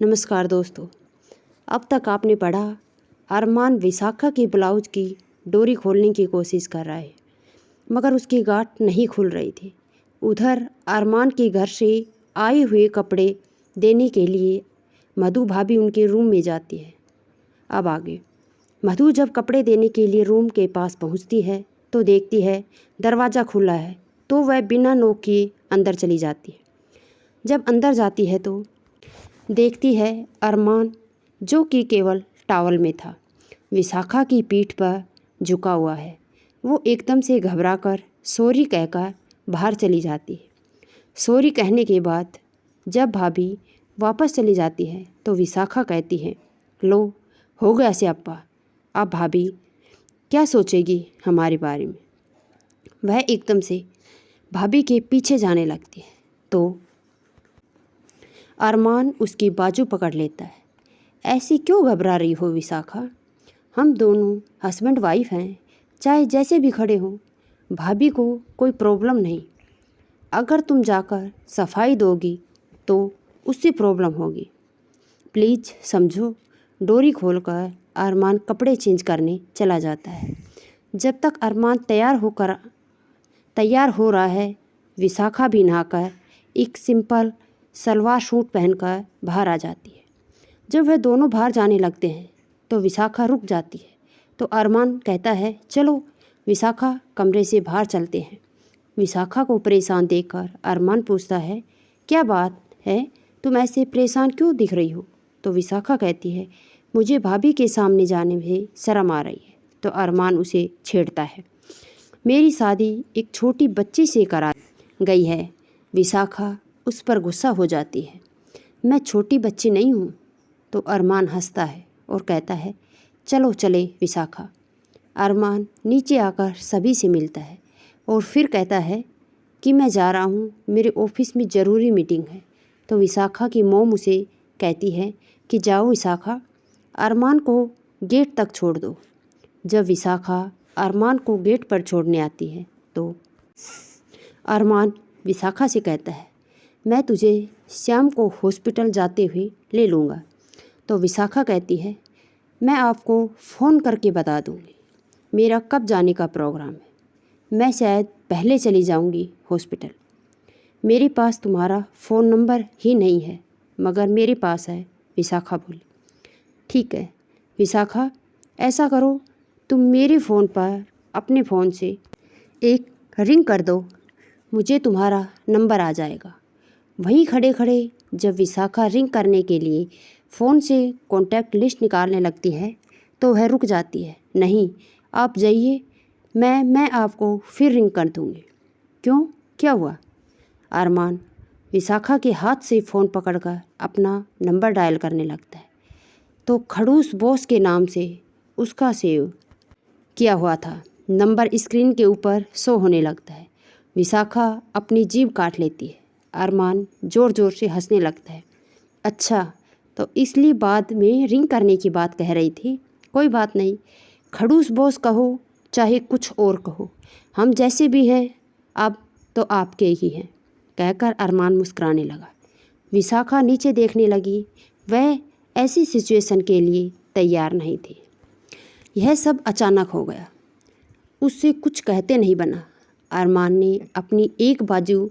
नमस्कार दोस्तों। अब तक आपने पढ़ा अरमान विशाखा की ब्लाउज की डोरी खोलने की कोशिश कर रहा है, मगर उसकी गांठ नहीं खुल रही थी। उधर अरमान के घर से आए हुए कपड़े देने के लिए मधु भाभी उनके रूम में जाती है। अब आगे मधु जब कपड़े देने के लिए रूम के पास पहुंचती है तो देखती है दरवाज़ा खुला है, तो वह बिना नॉक किए अंदर चली जाती है। जब अंदर जाती है तो देखती है अरमान, जो कि केवल टॉवल में था, विशाखा की पीठ पर झुका हुआ है। वो एकदम से घबराकर सॉरी कहकर बाहर चली जाती है। सॉरी कहने के बाद जब भाभी वापस चली जाती है तो विशाखा कहती है, लो हो गया स्याप्पा, अब भाभी क्या सोचेगी हमारे बारे में। वह एकदम से भाभी के पीछे जाने लगती है तो अरमान उसकी बाजू पकड़ लेता है। ऐसी क्यों घबरा रही हो विशाखा? हम दोनों हस्बैंड वाइफ हैं, चाहे जैसे भी खड़े हों, भाभी को कोई प्रॉब्लम नहीं। अगर तुम जाकर सफाई दोगी तो उससे प्रॉब्लम होगी। प्लीज़ समझो। डोरी खोलकर अरमान कपड़े चेंज करने चला जाता है। जब तक अरमान तैयार हो रहा है, विशाखा भी नहाकर एक सिंपल सलवार सूट पहनकर बाहर आ जाती है। जब वह दोनों बाहर जाने लगते हैं तो विशाखा रुक जाती है, तो अरमान कहता है, चलो विशाखा कमरे से बाहर चलते हैं। विशाखा को परेशान देखकर अरमान पूछता है, क्या बात है, तुम ऐसे परेशान क्यों दिख रही हो? तो विशाखा कहती है, मुझे भाभी के सामने जाने में शर्म आ रही है। तो अरमान उसे छेड़ता है, मेरी शादी एक छोटी बच्ची से करा गई है। विशाखा उस पर गुस्सा हो जाती है, मैं छोटी बच्ची नहीं हूँ। तो अरमान हंसता है और कहता है, चलो चले विशाखा। अरमान नीचे आकर सभी से मिलता है और फिर कहता है कि मैं जा रहा हूँ, मेरे ऑफिस में ज़रूरी मीटिंग है। तो विशाखा की मॉम उसे कहती है कि जाओ विशाखा, अरमान को गेट तक छोड़ दो। जब विशाखा अरमान को गेट पर छोड़ने आती है तो अरमान विशाखा से कहता है, मैं तुझे शाम को हॉस्पिटल जाते हुए ले लूँगा। तो विशाखा कहती है, मैं आपको फ़ोन करके बता दूँगी मेरा कब जाने का प्रोग्राम है। मैं शायद पहले चली जाऊँगी हॉस्पिटल। मेरे पास तुम्हारा फ़ोन नंबर ही नहीं है, मगर मेरे पास है। विशाखा बोली, ठीक है विशाखा, ऐसा करो, तुम मेरे फ़ोन पर अपने फ़ोन से एक रिंग कर दो, मुझे तुम्हारा नंबर आ जाएगा। वहीं खड़े खड़े जब विशाखा रिंग करने के लिए फ़ोन से कॉन्टैक्ट लिस्ट निकालने लगती है तो वह रुक जाती है, नहीं आप जाइए, मैं आपको फिर रिंग कर दूँगी। क्यों, क्या हुआ? अरमान विशाखा के हाथ से फ़ोन पकड़कर अपना नंबर डायल करने लगता है तो खड़ूस बॉस के नाम से उसका सेव किया हुआ था नंबर स्क्रीन के ऊपर शो होने लगता है। विशाखा अपनी जीभ काट लेती है। अरमान ज़ोर ज़ोर से हंसने लगता है, अच्छा तो इसलिए बाद में रिंग करने की बात कह रही थी। कोई बात नहीं, खड़ूस बॉस कहो चाहे कुछ और कहो, हम जैसे भी हैं अब तो आपके ही हैं, कहकर अरमान मुस्कुराने लगा। विशाखा नीचे देखने लगी, वह ऐसी सिचुएशन के लिए तैयार नहीं थी। यह सब अचानक हो गया, उससे कुछ कहते नहीं बना। अरमान ने अपनी एक बाजू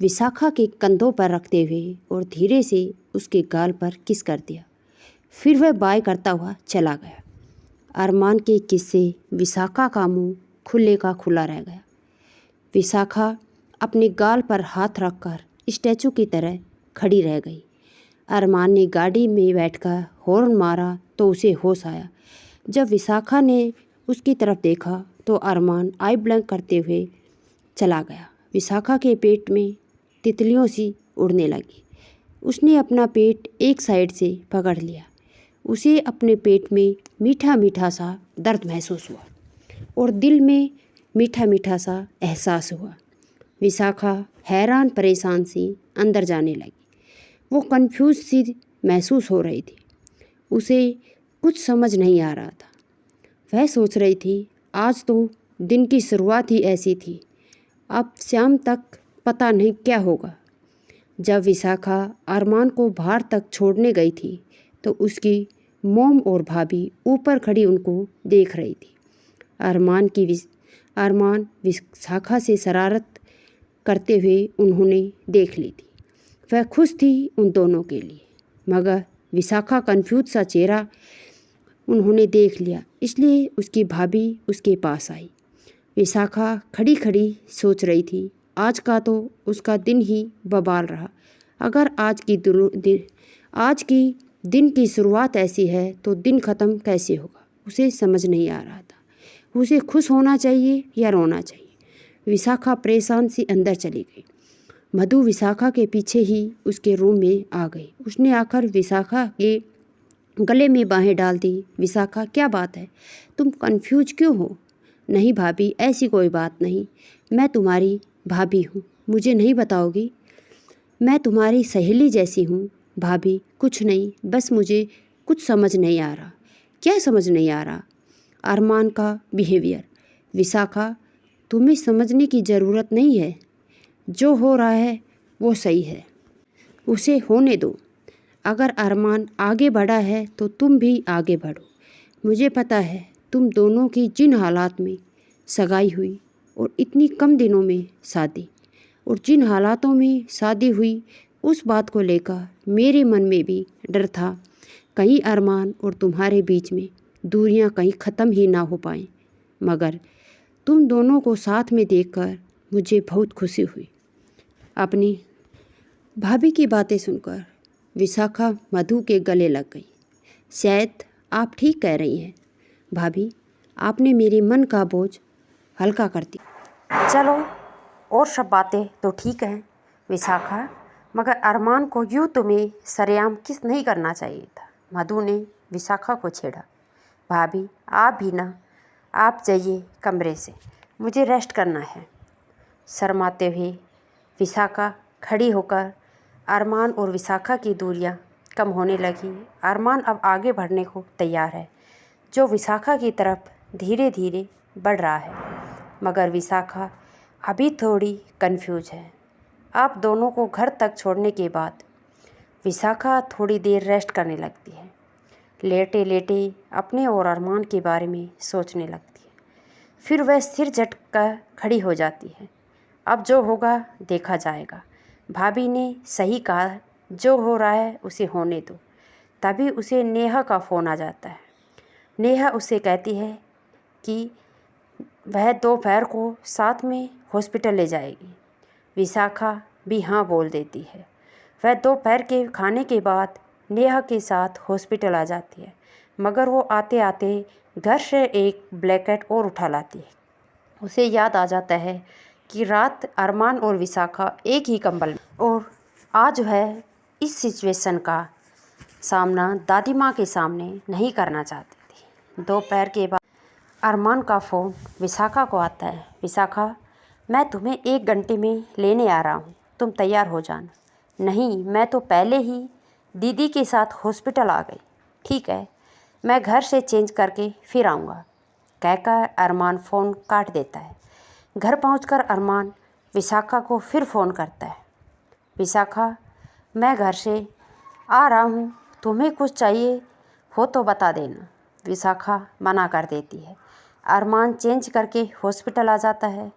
विशाखा के कंधों पर रखते हुए और धीरे से उसके गाल पर किस कर दिया। फिर वह बाय करता हुआ चला गया। अरमान के किस से विशाखा का मुंह खुले का खुला रह गया। विशाखा अपने गाल पर हाथ रखकर स्टैचू की तरह खड़ी रह गई। अरमान ने गाड़ी में बैठकर हॉर्न मारा तो उसे होश आया। जब विशाखा ने उसकी तरफ देखा तो अरमान आई ब्लैंक करते हुए चला गया। विशाखा के पेट में तितलियों सी उड़ने लगी। उसने अपना पेट एक साइड से पकड़ लिया। उसे अपने पेट में मीठा मीठा सा दर्द महसूस हुआ और दिल में मीठा मीठा सा एहसास हुआ। विशाखा हैरान परेशान सी अंदर जाने लगी। वो कंफ्यूज सी महसूस हो रही थी। उसे कुछ समझ नहीं आ रहा था। वह सोच रही थी, आज तो दिन की शुरुआत ही ऐसी थी, अब शाम तक पता नहीं क्या होगा। जब विशाखा अरमान को बाहर तक छोड़ने गई थी तो उसकी मोम और भाभी ऊपर खड़ी उनको देख रही थी। अरमान विशाखा से शरारत करते हुए उन्होंने देख ली थी। वह खुश थी उन दोनों के लिए, मगर विशाखा कन्फ्यूज सा चेहरा उन्होंने देख लिया, इसलिए उसकी भाभी उसके पास आई। विशाखा खड़ी खड़ी सोच रही थी, आज का तो उसका दिन ही बवाल रहा। अगर आज की दिन की शुरुआत ऐसी है तो दिन ख़त्म कैसे होगा, उसे समझ नहीं आ रहा था। उसे खुश होना चाहिए या रोना चाहिए। विशाखा परेशान सी अंदर चली गई। मधु विशाखा के पीछे ही उसके रूम में आ गई। उसने आकर विशाखा के गले में बाहें डाल दी। विशाखा, क्या बात है, तुम कंफ्यूज क्यों हो? नहीं भाभी, ऐसी कोई बात नहीं, मैं तुम्हारी भाभी हूँ, मुझे नहीं बताओगी? मैं तुम्हारी सहेली जैसी हूँ भाभी। कुछ नहीं, बस मुझे कुछ समझ नहीं आ रहा। क्या समझ नहीं आ रहा? अरमान का बिहेवियर। विशाखा, तुम्हें समझने की ज़रूरत नहीं है। जो हो रहा है वो सही है, उसे होने दो। अगर अरमान आगे बढ़ा है तो तुम भी आगे बढ़ो। मुझे पता है तुम दोनों की जिन हालात में सगाई हुई और इतनी कम दिनों में शादी, और जिन हालातों में शादी हुई, उस बात को लेकर मेरे मन में भी डर था कहीं अरमान और तुम्हारे बीच में दूरियां कहीं ख़त्म ही ना हो पाएं। मगर तुम दोनों को साथ में देखकर मुझे बहुत खुशी हुई। अपनी भाभी की बातें सुनकर विशाखा मधु के गले लग गई। शायद आप ठीक कह रही हैं भाभी, आपने मेरे मन का बोझ हल्का कर दिया। चलो, और सब बातें तो ठीक हैं विशाखा, मगर अरमान को यूँ तुम्हें सरेआम किस नहीं करना चाहिए था। मधु ने विशाखा को छेड़ा। भाभी, आप भी ना, आप जाइए कमरे से, मुझे रेस्ट करना है। शर्माते हुए विशाखा खड़ी होकर अरमान और विशाखा की दूरियां कम होने लगी। अरमान अब आगे बढ़ने को तैयार है, जो विशाखा की तरफ धीरे धीरे बढ़ रहा है, मगर विशाखा अभी थोड़ी कंफ्यूज है। आप दोनों को घर तक छोड़ने के बाद विशाखा थोड़ी देर रेस्ट करने लगती है। लेटे लेटे अपने और अरमान के बारे में सोचने लगती है। फिर वह सिर झटकर खड़ी हो जाती है। अब जो होगा देखा जाएगा। भाभी ने सही कहा, जो हो रहा है उसे होने दो। तभी उसे नेहा का फ़ोन आ जाता है। नेहा उसे कहती है कि वह दोपहर को साथ में हॉस्पिटल ले जाएगी। विशाखा भी हाँ बोल देती है। वह दोपहर के खाने के बाद नेहा के साथ हॉस्पिटल आ जाती है, मगर वो आते आते घर से एक ब्लैंकेट और उठा लाती है। उसे याद आ जाता है कि रात अरमान और विशाखा एक ही कंबल में, और आज वह इस सिचुएशन का सामना दादी माँ के सामने नहीं करना चाहती थी। दोपहर के बाद अरमान का फ़ोन विशाखा को आता है। विशाखा, मैं तुम्हें 1 घंटे में लेने आ रहा हूँ, तुम तैयार हो जाना। नहीं, मैं तो पहले ही दीदी के साथ हॉस्पिटल आ गई। ठीक है, मैं घर से चेंज करके फिर आऊँगा, कहकर अरमान फ़ोन काट देता है। घर पहुंचकर अरमान विशाखा को फिर फ़ोन करता है। विशाखा, मैं घर से आ रहा हूँ, तुम्हें कुछ चाहिए हो तो बता देना। विशाखा मना कर देती है। अरमान चेंज करके हॉस्पिटल आ जाता है।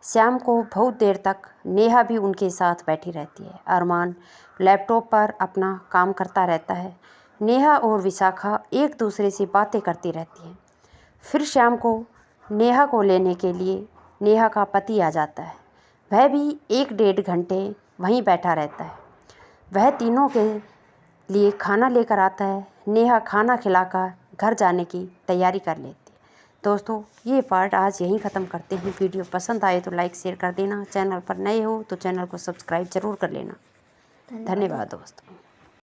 शाम को बहुत देर तक नेहा भी उनके साथ बैठी रहती है। अरमान लैपटॉप पर अपना काम करता रहता है। नेहा और विशाखा एक दूसरे से बातें करती रहती हैं। फिर शाम को नेहा को लेने के लिए नेहा का पति आ जाता है। वह भी 1-1.5 घंटे वहीं बैठा रहता है। वह तीनों के लिए खाना लेकर आता है। नेहा खाना खिलाकर घर जाने की तैयारी कर लेती है। दोस्तों, ये पार्ट आज यहीं ख़त्म करते हैं। वीडियो पसंद आए तो लाइक शेयर कर देना। चैनल पर नए हो तो चैनल को सब्सक्राइब ज़रूर कर लेना। धन्यवाद दोस्तों।